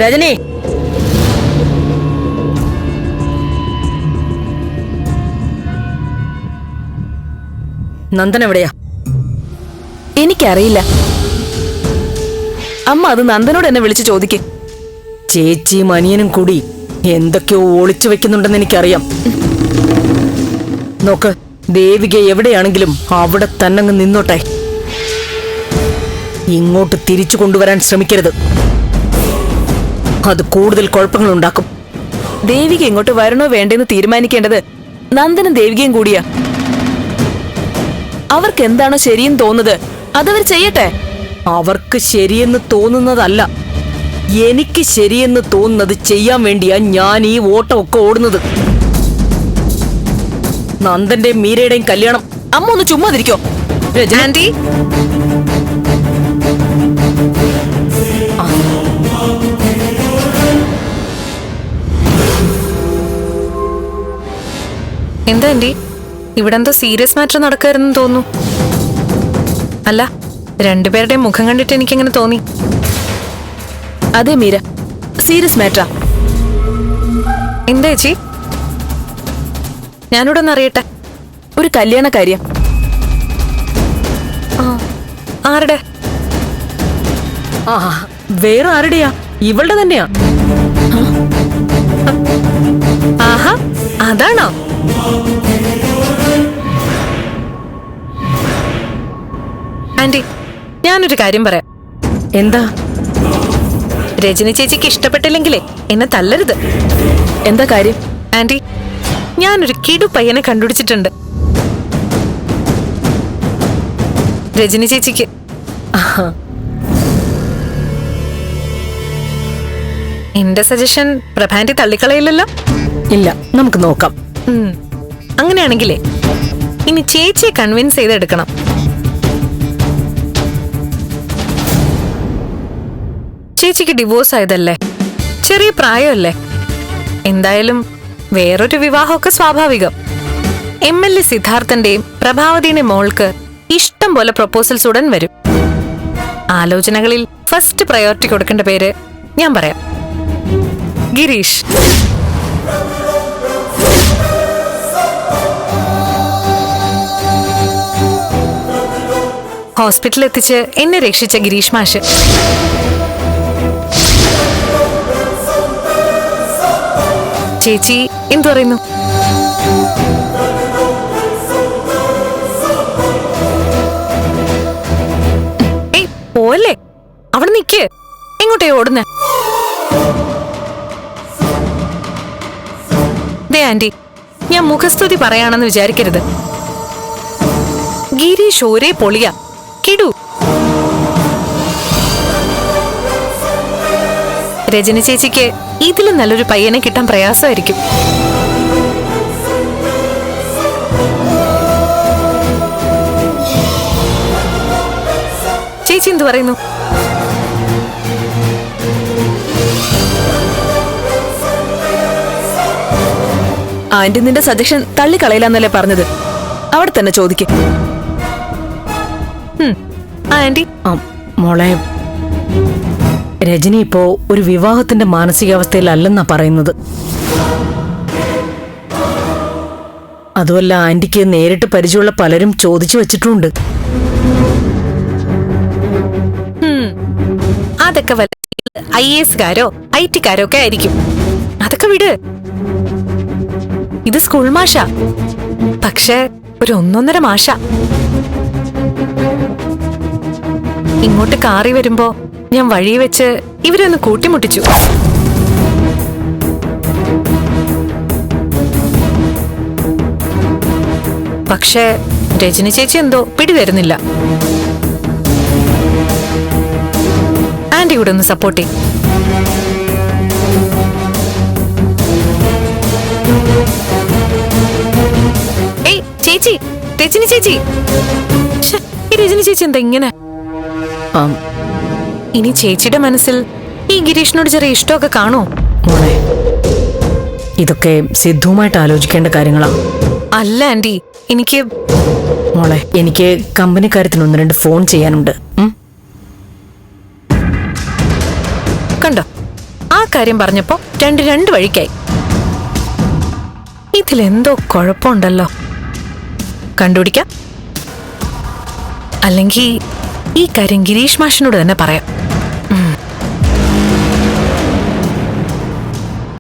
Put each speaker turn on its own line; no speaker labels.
രജനി, നന്ദൻ എവിടെയാ?
എനിക്കറിയില്ല. അമ്മ അത് നന്ദനോട് എന്നെ വിളിച്ചു ചോദിക്കേ.
ചേച്ചിയും അനിയനും കൂടി എന്തൊക്കെയോ ഒളിച്ചു വെക്കുന്നുണ്ടെന്ന് എനിക്കറിയാം. നോക്ക്, ദേവിക എവിടെയാണെങ്കിലും അവിടെ തന്നെ അങ്ങ് നിന്നോട്ടെ. ഇങ്ങോട്ട് തിരിച്ചു കൊണ്ടുവരാൻ ശ്രമിക്കരുത്. അത് കൂടുതൽ കുഴപ്പങ്ങൾ ഉണ്ടാക്കും.
ദേവിക ഇങ്ങോട്ട് വരണോ വേണ്ടെന്ന് തീരുമാനിക്കേണ്ടത് നന്ദനും ദേവികയും കൂടിയാ. അവർക്ക് എന്താണോ ശരിയെന്ന് തോന്നുന്നത് അതവർ ചെയ്യട്ടെ.
അവർക്ക് ശരിയെന്ന് തോന്നുന്നതല്ല, എനിക്ക് ശരിയെന്ന് തോന്നുന്നത് ചെയ്യാൻ വേണ്ടിയാ ഞാൻ ഈ ഓട്ടമൊക്കെ ഓടുന്നത്. നന്ദന്റെയും മീരയുടെയും കല്യാണം.
അമ്മ ഒന്ന് ചുമ്മാതിരിക്കോ.
ആന്റി, എന്താ ആന്റി, ഇവിടെ എന്തോ സീരിയസ് മാറ്റർ നടക്കാരെന്ന് തോന്നുന്നു. അല്ല, രണ്ടുപേരുടെയും മുഖം കണ്ടിട്ട് എനിക്കിങ്ങനെ തോന്നി.
അതെ മീര, സീരിയസ് മാറ്ററാ.
എന്താ ചേച്ചി? ഞാനിവിടെ ഒന്ന് അറിയട്ടെ.
ഒരു കല്യാണ കാര്യം.
ആരുടെ?
ആ, വേറെ ആരുടെയാ? ഇവളുടെ തന്നെയാ.
ആഹാ, അതാണോ? ആന്റി, ഞാനൊരു കാര്യം പറയാം.
എന്താ?
രജനി ചേച്ചിക്ക് ഇഷ്ടപ്പെട്ടില്ലെങ്കിലേ എന്നെ തല്ലരുത്.
എന്താ കാര്യം?
ആന്റി, ഞാനൊരു കിടു പയ്യനെ കണ്ടുപിടിച്ചിട്ടുണ്ട്. രജനി ചേച്ചിക്ക്. എന്റെ സജഷൻ പ്രഭാന്റി തള്ളിക്കളയില്ലല്ലോ?
ഇല്ല, നമുക്ക് നോക്കാം.
അങ്ങനെയാണെങ്കിലേ ഇനി ചേച്ചിയെ കൺവിൻസ് ചെയ്തെടുക്കണം. ചേച്ചിക്ക് ഡിവോഴ്സ് ആയതല്ലേ, ചെറിയ പ്രായമല്ലേ. എന്തായാലും വേറൊരു വിവാഹമൊക്കെ സ്വാഭാവികം. MLA സിദ്ധാർത്ഥന്റെയും പ്രഭാവതിയുടെയും മോൾക്ക് ഇഷ്ടം പോലെ പ്രപ്പോസൽസ് ഉടൻ വരും. ആലോചനകളിൽ ഫസ്റ്റ് പ്രയോറിറ്റി കൊടുക്കേണ്ട പേര് ഞാൻ പറയാം. ഗിരീഷ്. ഹോസ്പിറ്റലിൽ എത്തിച്ച് എന്നെ രക്ഷിച്ച ഗിരീഷ് മാഷ്. ചേച്ചി എന്തു പറയുന്നു? ഏയ് പോവല്ലേ, അവിടെ നിക്ക്. എങ്ങോട്ടേ ഓടുന്നേ? ദേ ആന്റി, ഞാൻ മുഖസ്തുതി പറയാണെന്ന് വിചാരിക്കരുത്. ഗിരീഷ് ഒരേ പൊളിയാ, കിടു. രജനി ചേച്ചിക്ക് ഇതിലും നല്ലൊരു പയ്യനെ കിട്ടാൻ പ്രയാസമായിരിക്കും. ചേച്ചി എന്തു പറയുന്നു?
ആന്റി നിന്റെ സജഷൻ തള്ളിക്കളയില്ലെന്നല്ലേ പറഞ്ഞത്? അവിടെ തന്നെ ചോദിക്കും.
ആന്റി,
മോളെ, രജനി ഇപ്പോ ഒരു വിവാഹത്തിന്റെ മാനസികാവസ്ഥയിലല്ലെന്നാ പറയുന്നത്. അതുമല്ല, ആന്റിക്ക് നേരിട്ട് പരിചയമുള്ള പലരും ചോദിച്ചു വെച്ചിട്ടുണ്ട്.
അതൊക്കെ വല്ല IAS-കാരോ IT-കാരോ ഒക്കെ ആയിരിക്കും. അതൊക്കെ വിട്. ഇത് സ്കൂൾ മാഷ, പക്ഷെ ഒരു 1.5 മാഷ. ഇങ്ങോട്ട് കാറി വരുമ്പോ ഞാൻ വഴി വെച്ച് ഇവരൊന്ന് കൂട്ടിമുട്ടിച്ചു. പക്ഷേ രജനി ചേച്ചി എന്തോ പിടിതരുന്നില്ല. ആന്റി കൂടെ ഒന്ന് സപ്പോർട്ട് ചെയ്യും. ഏയ് ചേച്ചി, രജനി ചേച്ചി. ഈ രജനി ചേച്ചി എന്താ ഇങ്ങനെ? ഇനി ചേച്ചിയുടെ മനസ്സിൽ ഈ ഗിരീഷിനോട് ചെറിയ ഇഷ്ടമൊക്കെ കാണോ?
മോളെ, ഇതൊക്കെ സിദ്ധുവുമായിട്ട് ആലോചിക്കേണ്ട കാര്യങ്ങളാ.
അല്ല ആന്റി, എനിക്ക്
മോളെ, എനിക്ക് കമ്പനിക്കാര്യത്തിന് 1-2 ഫോൺ ചെയ്യാനുണ്ട്.
കണ്ടോ, ആ കാര്യം പറഞ്ഞപ്പോ രണ്ട് വഴിക്കായി. ഇതിലെന്തോ കുഴപ്പമുണ്ടല്ലോ. കണ്ടുപിടിക്കാം. അല്ലെങ്കിൽ ഈ കാര്യം ഗിരീഷ് മാഷിനോട് തന്നെ പറയാം.